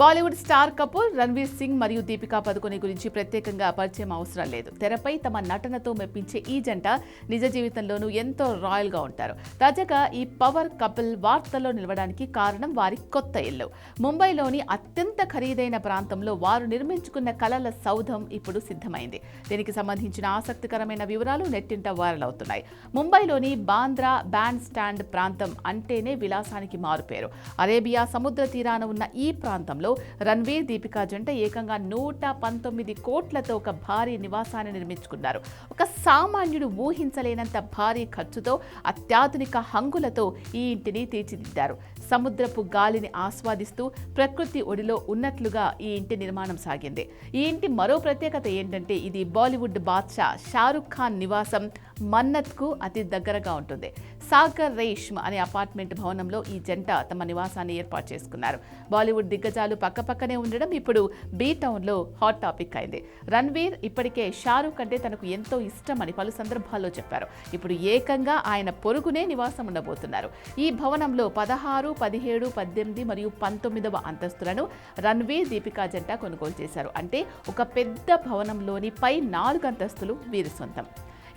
Bollywood star couple Ranveer Singh మరియు దీపికా పదుకొనె గురించి ప్రత్యేకంగా పరిచయం అవసరం లేదు. తెరపై తమ నటనతో మెప్పించే ఈ జంట నిజ జీవితంలోనూ ఎంతో రాయల్ గా ఉంటారు. తాజాగా ఈ పవర్ కపుల్ వార్తల్లో నిలవడానికి కారణం వారి కొత్త ఇల్లు. ముంబైలోని అత్యంత ఖరీదైన ప్రాంతంలో వారు నిర్మించుకున్న కలల సౌధం ఇప్పుడు సిద్ధమైంది. దీనికి సంబంధించిన ఆసక్తికరమైన వివరాలు నెట్టింట వైరల్ అవుతున్నాయి. ముంబైలోని బాంద్రా బ్యాండ్ స్టాండ్ ప్రాంతం అంటేనే విలాసానికి మారుపేరు. అరేబియా సముద్ర తీరాన ఉన్న ఈ ప్రాంతంలో రణ్వీర్ దీపికా జంట ఏకంగా 119 కోట్లతో ఒక భారీ నివాసాన్ని నిర్మించుకున్నారు. ఒక సామాన్యుడు ఊహించలేనంత భారీ ఖర్చుతో అత్యాధునిక హంగులతో ఈ ఇంటిని తీర్చిదిద్దారు. సముద్రపు గాలిని ఆస్వాదిస్తూ ప్రకృతి ఒడిలో ఉన్నట్లుగా ఈ ఇంటి నిర్మాణం సాగింది. ఈ ఇంటి మరో ప్రత్యేకత ఏంటంటే ఇది బాలీవుడ్ బాద్షా షారుఖ్ ఖాన్ నివాసం మన్నత్కు అతి దగ్గరగా ఉంటుంది. సాగర్ రేష్మ్ అనే అపార్ట్మెంట్ భవనంలో ఈ జంట తమ నివాసాన్ని ఏర్పాటు చేసుకున్నారు. బాలీవుడ్ దిగ్గజాలు పక్కపక్కనే ఉండడం ఇప్పుడు బీ టౌన్లో హాట్ టాపిక్ అయింది. రణ్వీర్ ఇప్పటికే షారుఖ్ అంటే తనకు ఎంతో ఇష్టమని పలు సందర్భాల్లో చెప్పారు. ఇప్పుడు ఏకంగా ఆయన పొరుగునే నివాసం ఉండబోతున్నారు. ఈ భవనంలో 16, 17, 18 మరియు 19వ అంతస్తులను రణ్వీర్ దీపికా జంట కొనుగోలు చేశారు. అంటే ఒక పెద్ద భవనంలోని పై 4 అంతస్తులు వీరి సొంతం.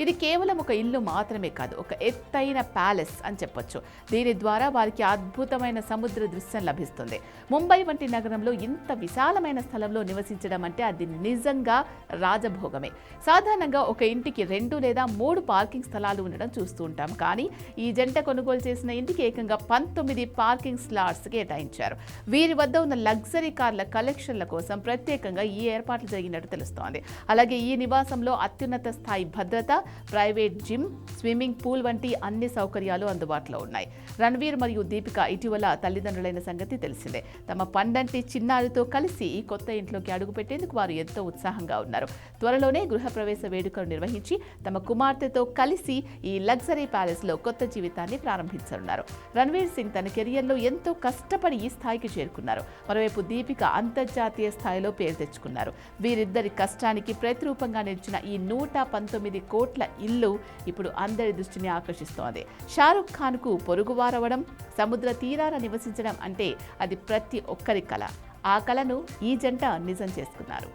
ఇది కేవలం ఒక ఇల్లు మాత్రమే కాదు, ఒక ఎత్తైన ప్యాలెస్ అని చెప్పొచ్చు. దీని ద్వారా వారికి అద్భుతమైన సముద్ర దృశ్యం లభిస్తుంది. ముంబై వంటి నగరంలో ఇంత విశాలమైన స్థలంలో నివసించడం అంటే అది నిజంగా రాజభోగమే. సాధారణంగా ఒక ఇంటికి 2 లేదా 3 పార్కింగ్ స్థలాలు ఉండడం చూస్తూ ఉంటాం. కానీ ఈ జంట కొనుగోలు చేసిన ఇంటికి ఏకంగా 19 పార్కింగ్ స్లాట్స్ కేటాయించారు. వీరి వద్ద ఉన్న లగ్జరీ కార్ల కలెక్షన్ల కోసం ప్రత్యేకంగా ఈ ఏర్పాట్లు జరిగినట్టు తెలుస్తోంది. అలాగే ఈ నివాసంలో అత్యున్నత స్థాయి భద్రత, ప్రైవేట్ జిమ్, స్విమ్మింగ్ పూల్ వంటి అన్ని సౌకర్యాలు అందుబాటులో ఉన్నాయి. రణ్వీర్ మరియు దీపిక ఇటీవల తల్లిదండ్రులైన సంగతి తెలిసిందే. తమ పండంటి చిన్నారితో కలిసి ఈ కొత్త ఇంట్లోకి అడుగుపెట్టేందుకు వారు ఎంతో ఉత్సాహంగా ఉన్నారు. త్వరలోనే గృహప్రవేశ వేడుకలు నిర్వహించి తమ కుమార్తెతో కలిసి ఈ లగ్జరీ ప్యాలెస్లో కొత్త జీవితాన్ని ప్రారంభించనున్నారు. రణ్వీర్ సింగ్ తన కెరియర్లో ఎంతో కష్టపడి ఈ స్థాయికి చేరుకున్నారు. మరోవైపు దీపిక అంతర్జాతీయ స్థాయిలో పేరు తెచ్చుకున్నారు. వీరిద్దరి కష్టానికి ప్రతిరూపంగా నిలిచిన ఈ 119 కోట్ల ఇల్లు ఇప్పుడు అందరి దృష్టిని ఆకర్షిస్తోంది. షారుఖ్ ఖాన్ కు పొరుగువారవడం, సముద్ర తీరాన నివసించడం అంటే అది ప్రతి ఒక్కరి కల. ఆ కలను ఈ జంట నిజం చేసుకున్నారు.